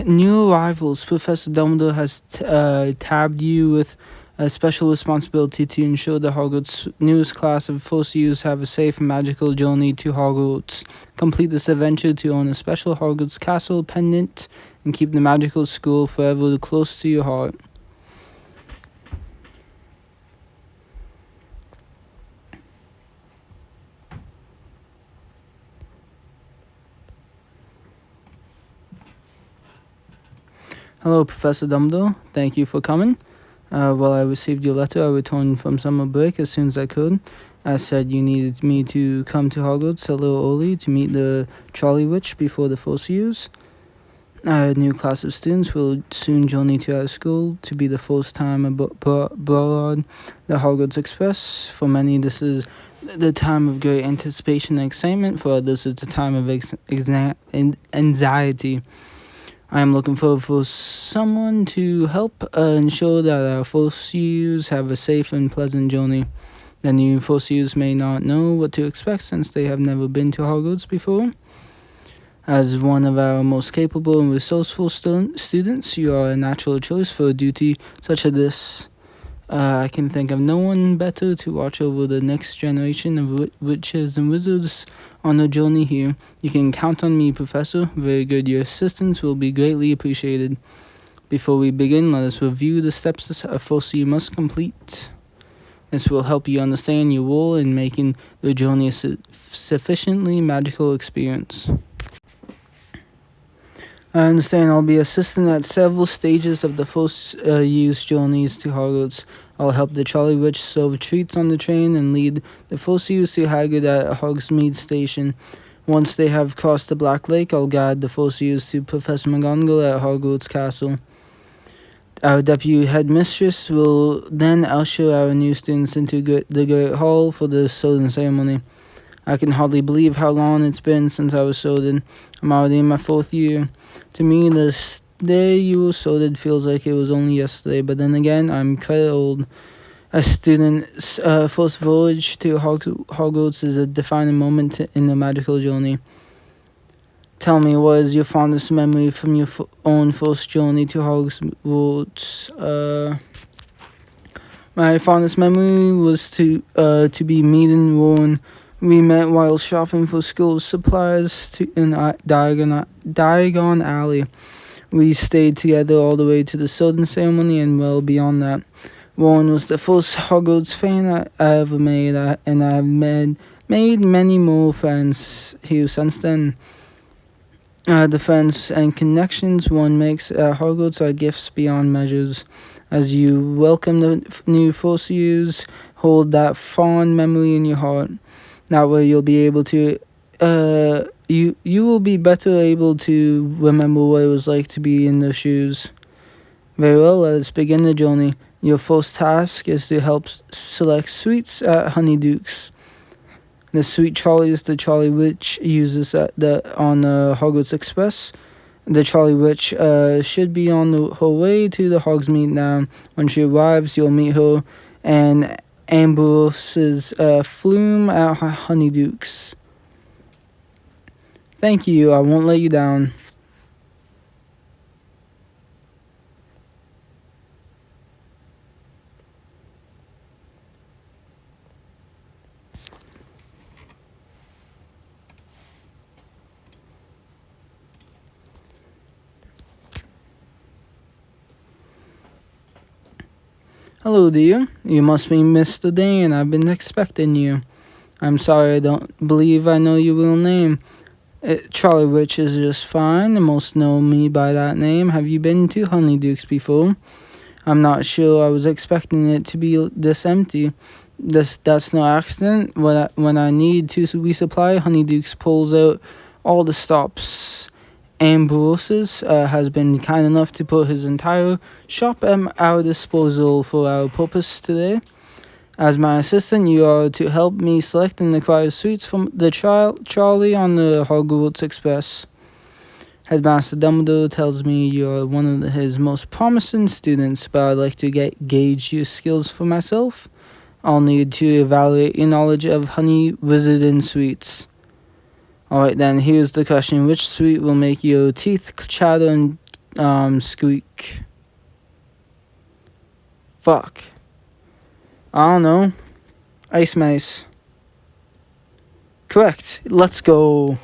New arrivals. Professor Dumbledore has tabbed you with a special responsibility to ensure the Hogwarts' newest class of Fossil have a safe and magical journey to Hogwarts. Complete this adventure to own a special Hogwarts castle pendant and keep the magical school forever close to your heart. Hello, Professor Dumbledore. Thank you for coming. While I received your letter, I returned from summer break as soon as I could. I said you needed me to come to Hogwarts a little early to meet the Charlie Witch before the Fossil. A new class of students will soon journey to our school to be the first time aboard the Hogwarts Express. For many, this is the time of great anticipation and excitement. For others, it's a time of anxiety. I am looking forward for someone to help ensure that our Fossils have a safe and pleasant journey. The new Fossils may not know what to expect since they have never been to Hogwarts before. As one of our most capable and resourceful students, you are a natural choice for a duty such as this. I can think of no one better to watch over the next generation of witches and wizards on the journey here. You can count on me, Professor. Very good. Your assistance will be greatly appreciated. Before we begin, let us review the steps a Fossil must complete. This will help you understand your role in making the journey a sufficiently magical experience. I understand I'll be assisting at several stages of the first journeys to Hogwarts. I'll help the Charlie Witch serve treats on the train and lead the Fossils to Hagrid at Hogsmeade Station. Once they have crossed the Black Lake, I'll guide the Fossils to Professor McGonagall at Hogwarts Castle. Our deputy headmistress will then usher our new students into the Great Hall for the sorting ceremony. I can hardly believe how long it's been since I was sorted. I'm already in my 4th year. To me, the day you were sorted feels like it was only yesterday, but then again, I'm quite old. A student's first voyage to Hogwarts is a defining moment in the magical journey. Tell me, what is your fondest memory from your own first journey to Hogwarts? My fondest memory was to be meeting Ron. We met while shopping for school supplies in Diagon Alley. We stayed together all the way to the sorting ceremony and well beyond that. Ron was the first Hogwarts fan I ever made, and I've made many more friends here since then. The friends and connections one makes at Hogwarts are gifts beyond measures. As you welcome the new Fossils, hold that fond memory in your heart. That way you'll be able to, you will be better able to remember what it was like to be in their shoes. Very well, let us begin the journey. Your first task is to help select suites at Honeydukes. The suite Charlie the Charlie Witch uses on the Hogwarts Express. The Charlie Witch should be on her way to the Hogsmeade now. When she arrives, you'll meet her and Ambrose's Flume at Honeydukes. Thank you, I won't let you down. Hello, dear. You must be Mr. Dane. I've been expecting you. I'm sorry, I don't believe I know your real name. Charlie Witch is just fine. Most know me by that name. Have you been to Honeydukes before? I'm not sure. I was expecting it to be this empty. That's no accident. When I need to resupply, Honeydukes pulls out all the stops. Ambrosius has been kind enough to put his entire shop at our disposal for our purpose today. As my assistant, you are to help me select and acquire suites from the Charlie on the Hogwarts Express. Headmaster Dumbledore tells me you are one of his most promising students, but I'd like to gauge your skills for myself. I'll need to evaluate your knowledge of honey wizarding suites. Alright then, here's the question. Which suite will make your teeth chatter and Squeak. Fuck. I don't know. Ice Mice. Correct. Let's go.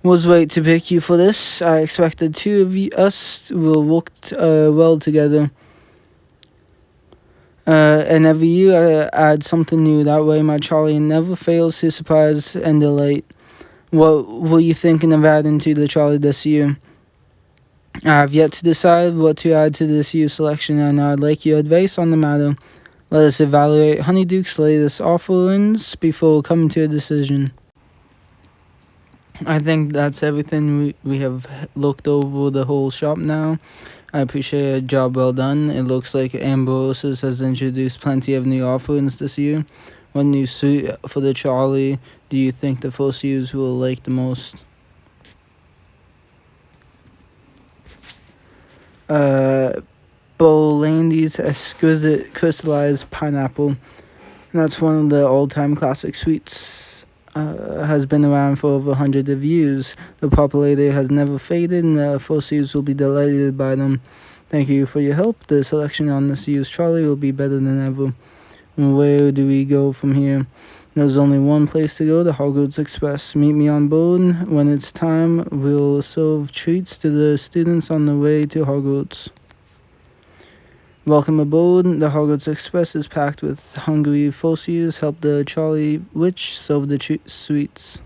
Was right to pick you for this. I expected two of us will work well together. And every year I add something new. That way my Charlie never fails to surprise and delight. What were you thinking of adding to the Charlie this year? I have yet to decide what to add to this year's selection, and I'd like your advice on the matter. Let us evaluate Honeyduke's latest offerings before coming to a decision. I think that's everything. We have looked over the whole shop now. I appreciate a job well done. It looks like Ambrosius has introduced plenty of new offerings this year. What new suit for the Charlie do you think the first users will like the most? Bolandi's exquisite crystallized pineapple. That's one of the all-time classic sweets. Has been around for over 100 of years. The popularity has never faded, and the first users will be delighted by them. Thank you for your help. The selection on this year's Charlie will be better than ever. Where do we go from here? There's only one place to go, the Hogwarts Express. Meet me on board. When it's time, we'll serve treats to the students on the way to Hogwarts. Welcome aboard. The Hogwarts Express is packed with hungry Fosseers. Help the Charlie Witch serve the sweets.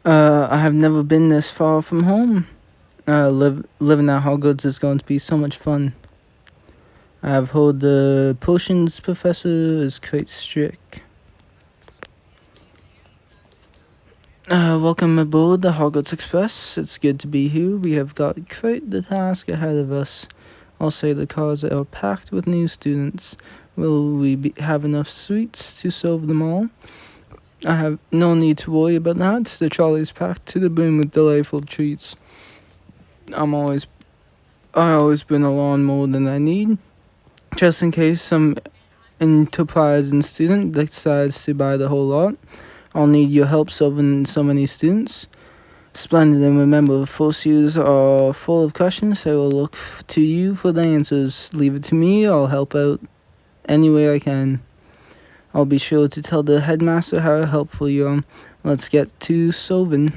I have never been this far from home. Living at Hogwarts is going to be so much fun. I've heard the potions professor is quite strict. Welcome aboard the Hogwarts Express. It's good to be here. We have got quite the task ahead of us. I'll say the cars are packed with new students. Will we have enough sweets to serve them all? I have no need to worry about that. The trolley's packed to the brim with delightful treats. I always bring along more than I need, just in case some enterprising student decides to buy the whole lot. I'll need your help serving so many students. Splendid, and remember, first years are full of questions. I will look to you for the answers. Leave it to me. I'll help out any way I can. I'll be sure to tell the headmaster how helpful you are. Let's get to serving.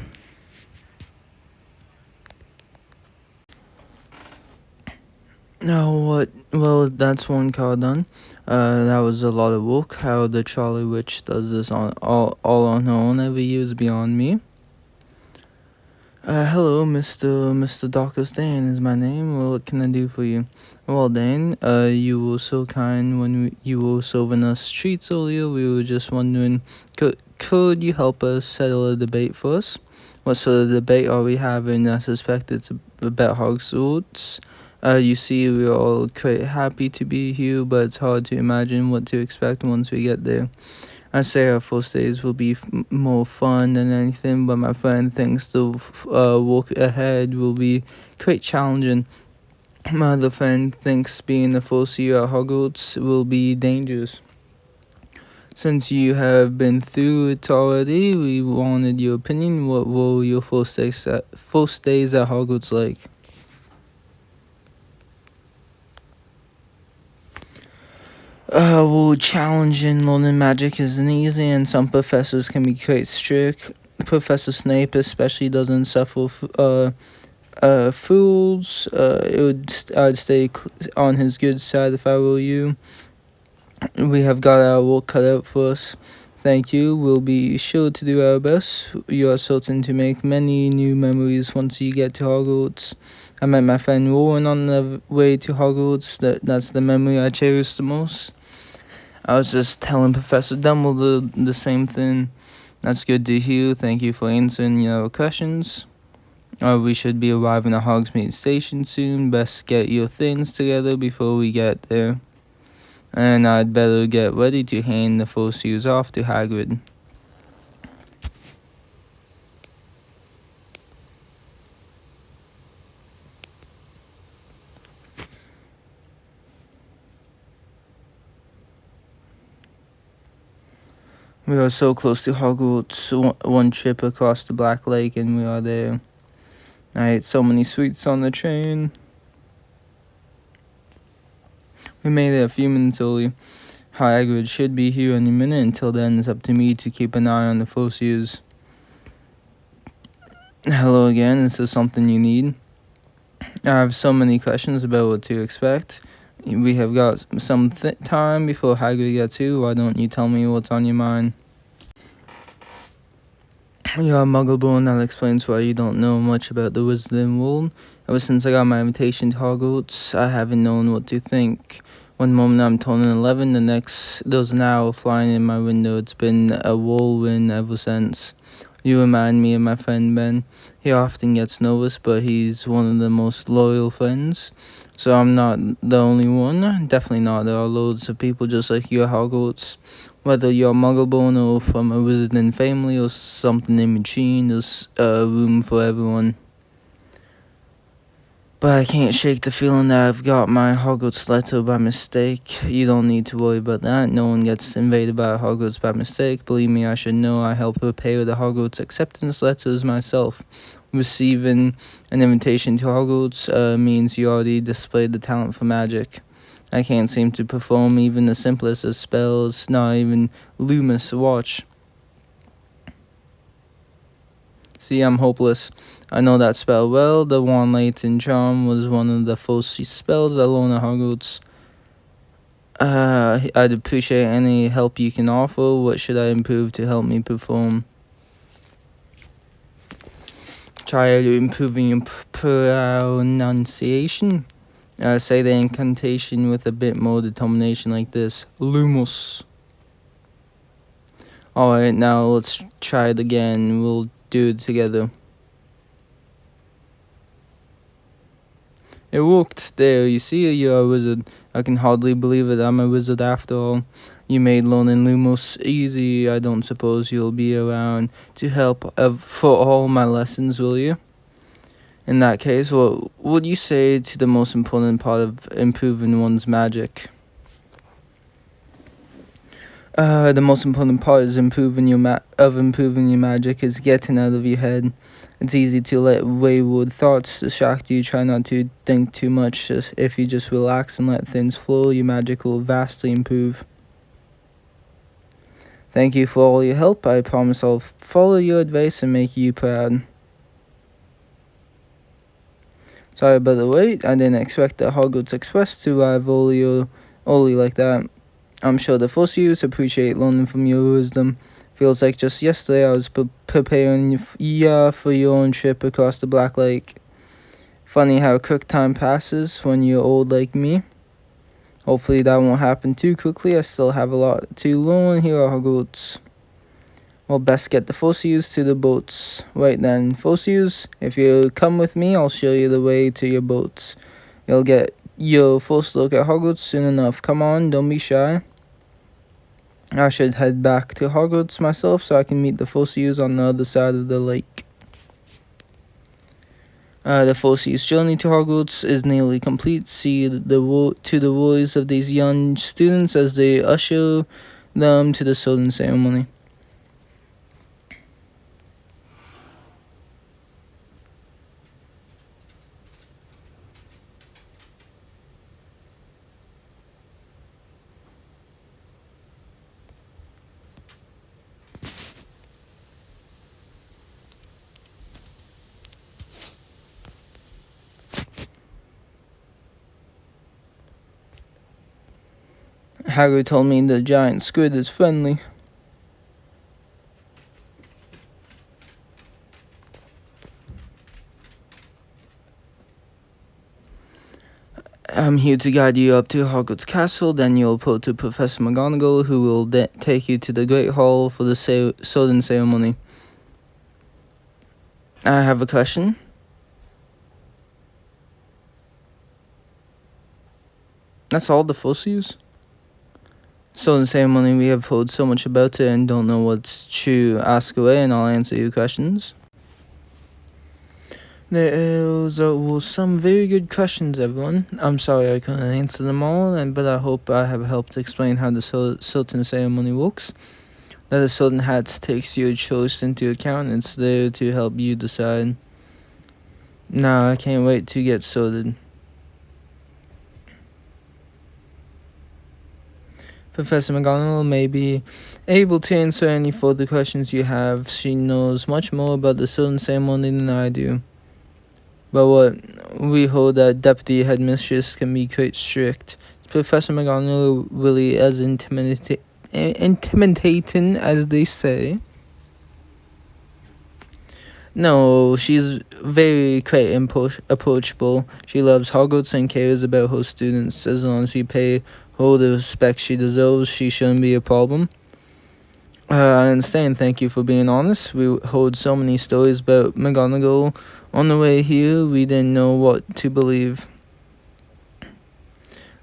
Well, that's one card done. That was a lot of work. How the Charlie Witch does this all on her own every year is beyond me. Hello, Mr. Dr. Stan is my name. Well, what can I do for you? Well, Dan, you were so kind when you were serving us treats earlier. We were just wondering, could you help us settle a debate for us? What sort of debate are we having? I suspect it's about Hogwarts. You see, we're all quite happy to be here, but it's hard to imagine what to expect once we get there. I say our first days will be more fun than anything, but my friend thinks the work ahead will be quite challenging. My other friend thinks being the first year at Hogwarts will be dangerous. Since you have been through it already, we wanted your opinion. What were your first days at Hogwarts like? Well, challenging learning magic isn't easy, and some professors can be quite strict. Professor Snape especially doesn't suffer fools. I'd stay on his good side if I were you. We have got our work cut out for us. Thank you. We'll be sure to do our best. You are certain to make many new memories once you get to Hogwarts. I met my friend Rowan on the way to Hogwarts. That's the memory I cherish the most. I was just telling Professor Dumbledore the same thing. That's good to hear. Thank you for answering your questions. We should be arriving at Hogsmeade Station soon. Best get your things together before we get there. And I'd better get ready to hand the first years off to Hagrid. We are so close to Hogwarts. One trip across the Black Lake and we are there. I ate so many sweets on the train. We made it a few minutes early. Hagrid should be here any minute. Until then, it's up to me to keep an eye on the Fosseus. Hello again. Is this something you need? I have so many questions about what to expect. We have got some time before Hagrid gets here. Why don't you tell me what's on your mind? You're a Muggleborn. That explains why you don't know much about the Wizarding World. Ever since I got my invitation to Hogwarts, I haven't known what to think. One moment I'm turning 11, the next there's an owl flying in my window. It's been a whirlwind ever since. You remind me of my friend Ben. He often gets nervous, but he's one of the most loyal friends. So I'm not the only one. Definitely not. There are loads of people just like you at Hogwarts. Whether you're a Muggleborn or from a Wizarding family or something in between, there's room for everyone. But I can't shake the feeling that I've got my Hogwarts letter by mistake. You don't need to worry about that. No one gets invaded by Hogwarts by mistake. Believe me, I should know. I helped prepare the Hogwarts acceptance letters myself. Receiving an invitation to Hogwarts means you already displayed the talent for magic. I can't seem to perform even the simplest of spells, not even Loomis watch. See, I'm hopeless. I know that spell well. The Wand Latent Charm was one of the first spells I learned at Hogwarts. I'd appreciate any help you can offer. What should I improve to help me perform? Try improving your pronunciation. Say the incantation with a bit more determination like this. Lumos. Alright, now let's try it again. We'll do it together. It worked. There, you see, you're a wizard. I can hardly believe it. I'm a wizard after all. You made learning Lumos easy. I don't suppose you'll be around to help for all my lessons, will you? In that case, what would you say to the most important part of improving one's magic? The most important part is improving your magic is getting out of your head. It's easy to let wayward thoughts distract you. Try not to think too much. If you just relax and let things flow, your magic will vastly improve. Thank you for all your help. I promise I'll follow your advice and make you proud. Sorry about the wait. I didn't expect the Hogwarts Express to arrive early like that. I'm sure the Fosseus appreciate learning from your wisdom. Feels like just yesterday I was preparing for your own trip across the Black Lake. Funny how quick time passes when you're old like me. Hopefully that won't happen too quickly. I still have a lot to learn here at Hogwarts. Well, best get the Fosseus to the boats. Right then, Fosseus, if you come with me, I'll show you the way to your boats. You'll get your first look at Hogwarts soon enough. Come on, don't be shy. I should head back to Hogwarts myself so I can meet the Fosseus on the other side of the lake. The Fosseus' journey to Hogwarts is nearly complete. See to the worries of these young students as they usher them to the sorting ceremony. Hagrid told me the giant squid is friendly. I'm here to guide you up to Hogwarts Castle. Then you'll report to Professor McGonagall, who will take you to the Great Hall for the sorting ceremony. I have a question. That's all the Fosseus? Sorting ceremony, we have heard so much about it and don't know what's to ask away, and I'll answer your questions. There were some very good questions, everyone. I'm sorry I couldn't answer them all, but I hope I have helped explain how the sorting ceremony works. that the Southern Hats takes your choice into account. It's there to help you decide. Nah, I can't wait to get sorted. Professor McGonagall may be able to answer any further questions you have. She knows much more about the Southern ceremony than I do. But what we hold that Deputy Headmistress can be quite strict. Is Professor McGonagall really as intimidating as they say? No, she's very quite approachable. She loves Hogwarts and cares about her students. As long as you pay her the respect she deserves, she shouldn't be a problem. I understand. Thank you for being honest. We heard so many stories about McGonagall on the way here. We didn't know what to believe.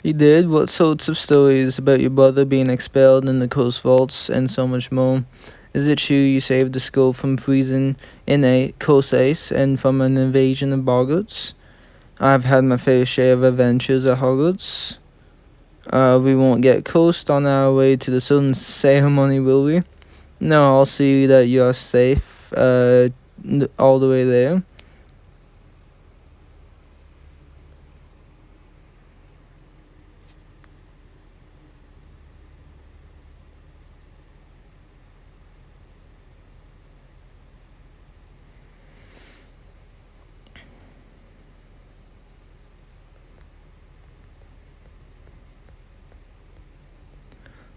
You did? What sorts of stories about your brother being expelled in the Cursed Vaults and so much more? Is it true you saved the school from freezing in a course ice and from an invasion of Boggarts? I've had my fair share of adventures at Hogwarts. We won't get cursed on our way to the Southern ceremony, will we? No, I'll see that you're safe, all the way there.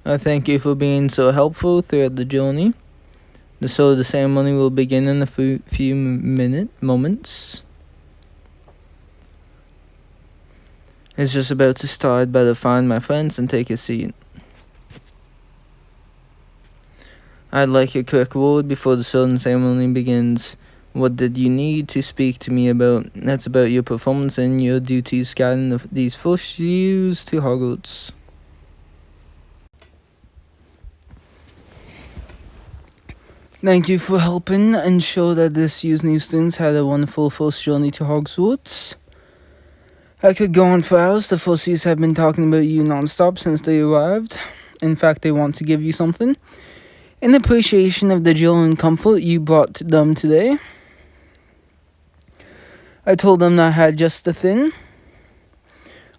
I thank you for being so helpful throughout the journey. The ceremony will begin in a few moments. It's just about to start. I'd better find my friends and take a seat. I'd like a quick word before the ceremony begins. What did you need to speak to me about? That's about your performance and your duties guiding these first years to Hogwarts. Thank you for helping ensure that this year's new students had a wonderful first journey to Hogwarts. I could go on for hours. The Fussies have been talking about you non-stop since they arrived. In fact, they want to give you something. In appreciation of the joy and comfort you brought to them today, I told them I had just the thing.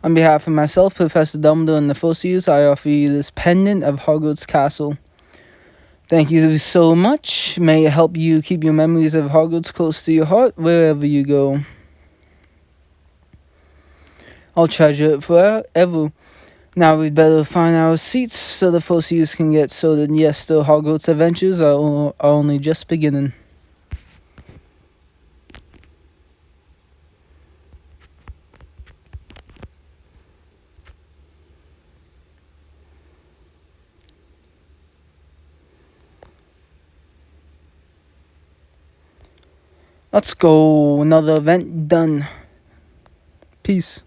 On behalf of myself, Professor Dumbledore, and the Fussies, I offer you this pendant of Hogwarts Castle. Thank you so much. May it help you keep your memories of Hogwarts close to your heart wherever you go. I'll treasure it forever. Now we'd better find our seats so the Fussies can get sorted. Yes, the Hogwarts adventures are only just beginning. Let's go. Another event done. Peace.